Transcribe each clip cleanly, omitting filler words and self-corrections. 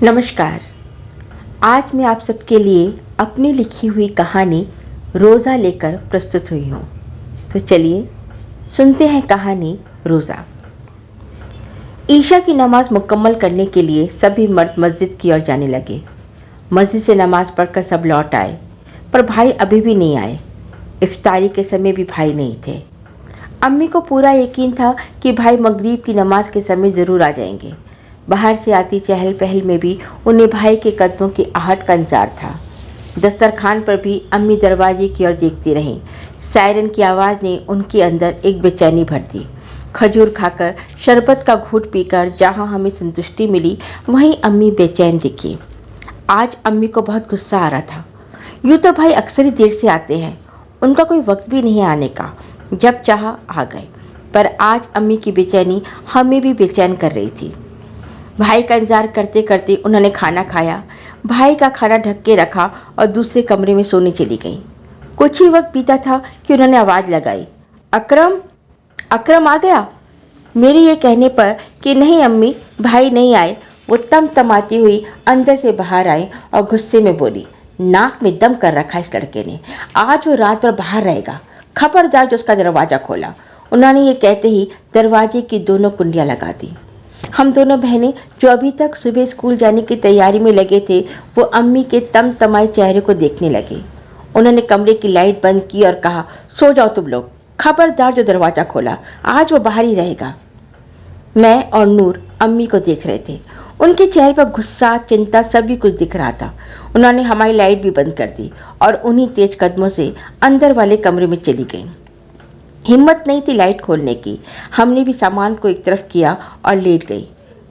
नमस्कार। आज मैं आप सबके लिए अपनी लिखी हुई कहानी रोज़ा लेकर प्रस्तुत हुई हूँ। तो चलिए सुनते हैं कहानी रोज़ा। ईशा की नमाज मुकम्मल करने के लिए सभी मर्द मस्जिद की ओर जाने लगे। मस्जिद से नमाज पढ़कर सब लौट आए, पर भाई अभी भी नहीं आए। इफ्तारी के समय भी भाई नहीं थे। अम्मी को पूरा यकीन था कि भाई मगरिब की नमाज के समय ज़रूर आ जाएंगे। बाहर से आती चहल पहल में भी उन्हें भाई के कदमों की आहट का इंतजार था। दस्तरखान पर भी अम्मी दरवाजे की ओर देखती रहीं। सायरन की आवाज़ ने उनके अंदर एक बेचैनी भर दी। खजूर खाकर, शरबत का घूंट पीकर जहां हमें संतुष्टि मिली, वहीं अम्मी बेचैन दिखी। आज अम्मी को बहुत गुस्सा आ रहा था। यूँ तो भाई अक्सर ही देर से आते हैं, उनका कोई वक्त भी नहीं आने का, जब चाह आ गए। पर आज अम्मी की बेचैनी हमें भी बेचैन कर रही थी। भाई का इंतजार करते करते उन्होंने खाना खाया। भाई का खाना ढक के रखा और दूसरे कमरे में सोने चली गई। कुछ ही वक्त बीता था कि उन्होंने आवाज़ लगाई, अकरम, अकरम आ गया। मेरे ये कहने पर कि नहीं अम्मी, भाई नहीं आए, वो तमतमाती हुई अंदर से बाहर आई और गुस्से में बोली, नाक में दम कर रखा इस लड़के ने, आज वो रात भर बाहर रहेगा, खबरदार जो उसका दरवाज़ा खोला। उन्होंने ये कहते ही दरवाजे की दोनों कुंडियाँ लगा दी। हम दोनों बहनें जो अभी तक सुबह स्कूल जाने की तैयारी में लगे थे, वो अम्मी के तमतमाए चेहरे को देखने लगे। उन्होंने कमरे की लाइट बंद की और कहा, सो जाओ तुम लोग, खबरदार जो दरवाज़ा खोला, आज वो बाहर ही रहेगा। मैं और नूर अम्मी को देख रहे थे। उनके चेहरे पर गुस्सा, चिंता सभी कुछ दिख रहा था। उन्होंने हमारी लाइट भी बंद कर दी और उन्हीं तेज कदमों से अंदर वाले कमरे में चली गई। हिम्मत नहीं थी लाइट खोलने की। हमने भी सामान को एक तरफ किया और लेट गई।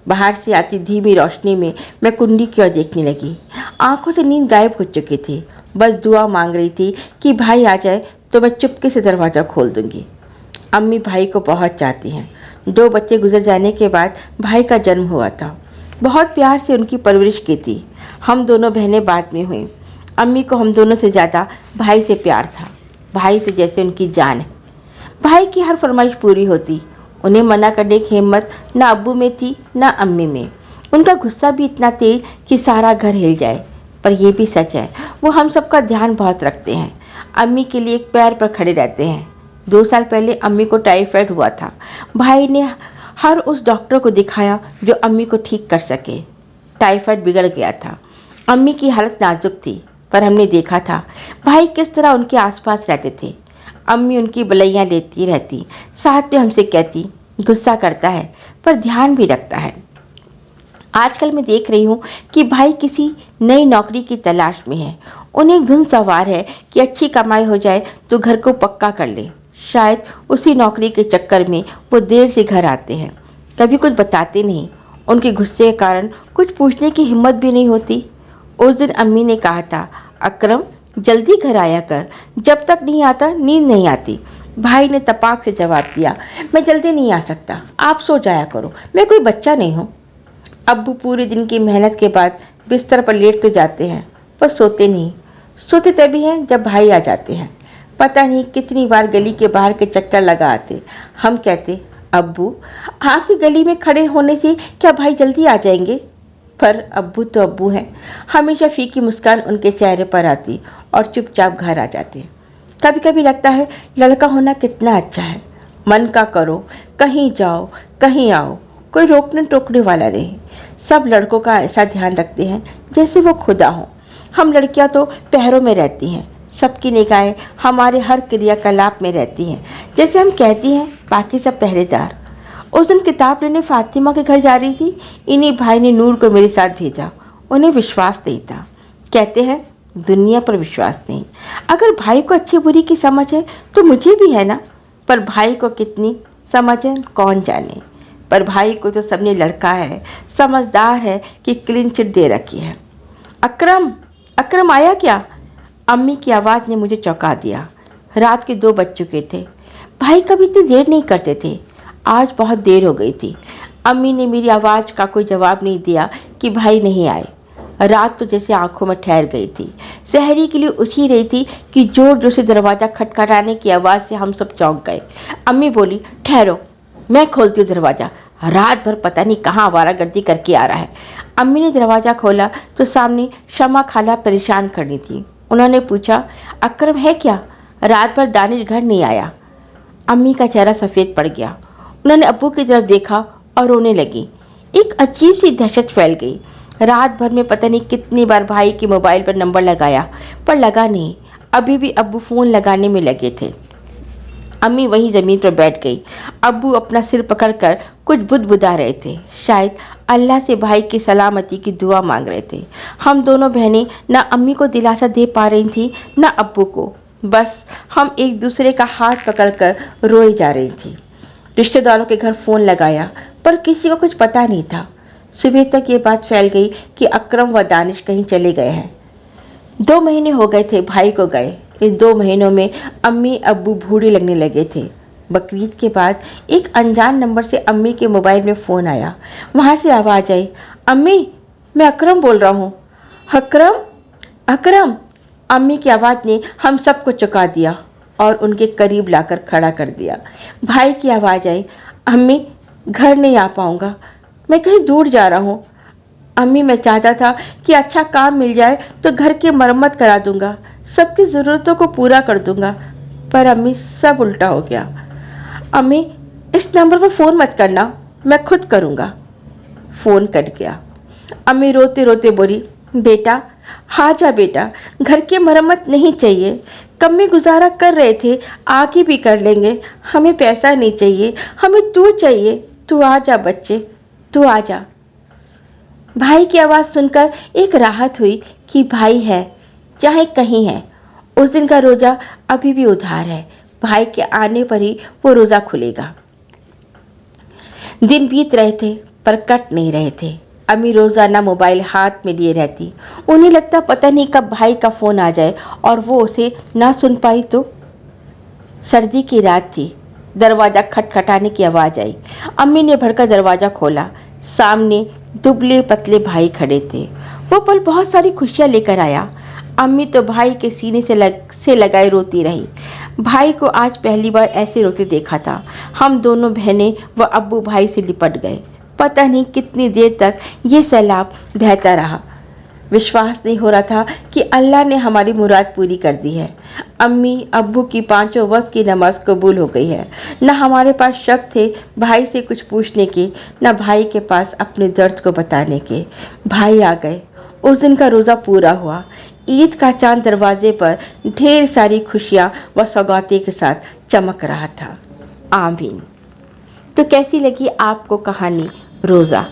बाहर से आती धीमी रोशनी में मैं कुंडी की ओर देखने लगी। आंखों से नींद गायब हो चुकी थी। बस दुआ मांग रही थी कि भाई आ जाए तो मैं चुपके से दरवाज़ा खोल दूंगी। अम्मी भाई को बहुत चाहती हैं। 2 बच्चे गुजर जाने के बाद भाई का जन्म हुआ था। बहुत प्यार से उनकी परवरिश की थी। हम दोनों बहनें बाद में हुई। अम्मी को हम दोनों से ज़्यादा भाई से प्यार था। भाई तो जैसे उनकी जान है। भाई की हर फरमाइश पूरी होती। उन्हें मना करने की हिम्मत ना अब्बू में थी ना अम्मी में। उनका गुस्सा भी इतना तेज कि सारा घर हिल जाए। पर यह भी सच है, वो हम सबका ध्यान बहुत रखते हैं। अम्मी के लिए एक पैर पर खड़े रहते हैं। 2 साल पहले अम्मी को टाइफाइड हुआ था। भाई ने हर उस डॉक्टर को दिखाया जो अम्मी को ठीक कर सके। टाइफाइड बिगड़ गया था। अम्मी की हालत नाजुक थी, पर हमने देखा था भाई किस तरह उनके आसपास रहते थे। अम्मी उनकी बलैयाँ लेती रहती, साथ में हमसे कहती, गुस्सा करता है पर ध्यान भी रखता है। आजकल मैं देख रही हूँ कि भाई किसी नई नौकरी की तलाश में है। उन्हें एक धुन सवार है कि अच्छी कमाई हो जाए तो घर को पक्का कर ले। शायद उसी नौकरी के चक्कर में वो देर से घर आते हैं, कभी कुछ बताते नहीं। उनके गुस्से के कारण कुछ पूछने की हिम्मत भी नहीं होती। उस दिन अम्मी ने कहा था, अकरम जल्दी घर आया कर, जब तक नहीं आता नींद नहीं आती। भाई ने तपाक से जवाब दिया, मैं जल्दी नहीं आ सकता, आप सो जाया करो, मैं कोई बच्चा नहीं हूँ। अब्बू पूरे दिन की मेहनत के बाद बिस्तर पर लेट तो जाते हैं, पर सोते नहीं। सोते तभी हैं जब भाई आ जाते हैं। पता नहीं कितनी बार गली के बाहर के चक्कर लगा आते। हम कहते, अब्बू आपकी गली में खड़े होने से क्या भाई जल्दी आ जाएंगे? पर अब्बू तो अब्बू हैं। हमेशा फीकी मुस्कान उनके चेहरे पर आती और चुपचाप घर आ जाते। कभी कभी लगता है लड़का होना कितना अच्छा है। मन का करो, कहीं जाओ, कहीं आओ, कोई रोकने टोकने वाला नहीं। सब लड़कों का ऐसा ध्यान रखते हैं जैसे वो खुदा हों। हम लड़कियां तो पैरों में रहती हैं। सबकी निगाहें हमारे हर क्रियाकलाप में रहती हैं। जैसे हम कहती हैं, बाकी सब पहरेदार। उस दिन किताब लेने फातिमा के घर जा रही थी। इन्हीं भाई ने नूर को मेरे साथ भेजा। उन्हें विश्वास नहीं था। कहते हैं दुनिया पर विश्वास नहीं। अगर भाई को अच्छी बुरी की समझ है तो मुझे भी है ना। पर भाई को कितनी समझ है कौन जाने। पर भाई को तो सबने लड़का है, समझदार है कि क्लीन चिट दे रखी है। अकरम, अकरम आया क्या? अम्मी की आवाज़ ने मुझे चौंका दिया। रात के 2 बज चुके थे। भाई कभी इतनी देर नहीं करते थे। आज बहुत देर हो गई थी। अम्मी ने मेरी आवाज़ का कोई जवाब नहीं दिया कि भाई नहीं आए। रात तो जैसे आंखों में ठहर गई थी। सहरी के लिए उठ ही रही थी कि जोर जोर से दरवाज़ा खटखटाने की आवाज़ से हम सब चौंक गए। अम्मी बोली, ठहरो, मैं खोलती हूँ दरवाज़ा। रात भर पता नहीं कहाँ आवारागर्दी करके आ रहा है। अम्मी ने दरवाज़ा खोला तो सामने शमा खाला परेशान खड़ी थी। उन्होंने पूछा, अकरम है क्या? रात भर दानिश घर नहीं आया। अम्मी का चेहरा सफ़ेद पड़ गया। उन्होंने अब्बू की तरफ देखा और रोने लगी। एक अजीब सी दहशत फैल गई। रात भर में पता नहीं कितनी बार भाई के मोबाइल पर नंबर लगाया, पर लगा नहीं। अभी भी अब्बू फ़ोन लगाने में लगे थे। अम्मी वहीं ज़मीन पर बैठ गई। अब्बू अपना सिर पकड़कर कुछ बुदबुदा रहे थे। शायद अल्लाह से भाई की सलामती की दुआ मांग रहे थे। हम दोनों बहनें न अम्मी को दिलासा दे पा रही थी न अब्बू को। बस हम एक दूसरे का हाथ पकड़कर रोए जा रही थी। रिश्तेदारों के घर फ़ोन लगाया, पर किसी को कुछ पता नहीं था। सुबह तक ये बात फैल गई कि अकरम व दानिश कहीं चले गए हैं। 2 महीने हो गए थे भाई को गए। इन 2 महीनों में अम्मी अब्बू बूढ़े लगने लगे थे। बकरीद के बाद एक अनजान नंबर से अम्मी के मोबाइल में फ़ोन आया। वहाँ से आवाज़ आई, अम्मी मैं अकरम बोल रहा हूँ। अकरम? अकरम? अम्मी की आवाज़ ने हम सबको चौंका दिया और उनके करीब लाकर खड़ा कर दिया। भाई की आवाज़ आई, अम्मी घर नहीं आ पाऊँगा, मैं कहीं दूर जा रहा हूँ। अम्मी मैं चाहता था कि अच्छा काम मिल जाए तो घर की मरम्मत करा दूंगा, सबकी ज़रूरतों को पूरा कर दूंगा, पर अम्मी सब उल्टा हो गया। अम्मी इस नंबर पर फ़ोन मत करना, मैं खुद करूंगा। फ़ोन कट गया। अम्मी रोते रोते बोली, बेटा हाँ जा बेटा, घर की मरम्मत नहीं चाहिए, कम में गुजारा कर रहे थे, आगे भी कर लेंगे। हमें पैसा नहीं चाहिए, हमें तू चाहिए। तू आ जा बच्चे, तू आ जा। भाई की आवाज़ सुनकर एक राहत हुई कि भाई है, चाहे कहीं है। उस दिन का रोज़ा अभी भी उधार है। भाई के आने पर ही वो रोज़ा खुलेगा। दिन बीत रहे थे पर कट नहीं रहे थे। अम्मी रोज़ाना मोबाइल हाथ में लिए रहती। उन्हें लगता पता नहीं कब भाई का फ़ोन आ जाए और वो उसे ना सुन पाई तो। सर्दी की रात थी। दरवाज़ा खटखटाने की आवाज़ आई। अम्मी ने भड़का दरवाज़ा खोला। सामने दुबले पतले भाई खड़े थे। वो पल बहुत सारी खुशियाँ लेकर आया। अम्मी तो भाई के सीने से लगाए रोती रही। भाई को आज पहली बार ऐसे रोते देखा था। हम दोनों बहनें व अब्बू भाई से लिपट गए। पता नहीं कितनी देर तक ये सैलाब बहता रहा। विश्वास नहीं हो रहा था कि अल्लाह ने हमारी मुराद पूरी कर दी है। अम्मी अब्बू की 5 वक्त की नमाज कबूल हो गई है। न हमारे पास शब्द थे भाई से कुछ पूछने के, न भाई के पास अपने दर्द को बताने के। भाई आ गए। उस दिन का रोज़ा पूरा हुआ। ईद का चांद दरवाजे पर ढेर सारी खुशियाँ व सौगातें के साथ चमक रहा था। आमीन। तो कैसी लगी आपको कहानी रोज़ा?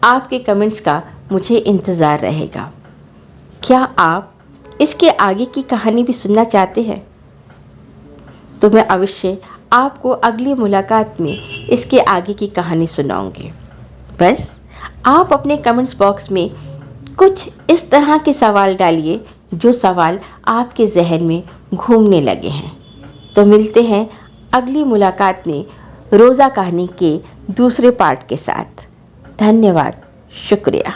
आपके कमेंट्स का मुझे इंतज़ार रहेगा। क्या आप इसके आगे की कहानी भी सुनना चाहते हैं? तो मैं अवश्य आपको अगली मुलाकात में इसके आगे की कहानी सुनाऊंगी। बस आप अपने कमेंट्स बॉक्स में कुछ इस तरह के सवाल डालिए जो सवाल आपके जहन में घूमने लगे हैं। तो मिलते हैं अगली मुलाकात में रोज़ा कहानी के दूसरे पार्ट के साथ। धन्यवाद, शुक्रिया।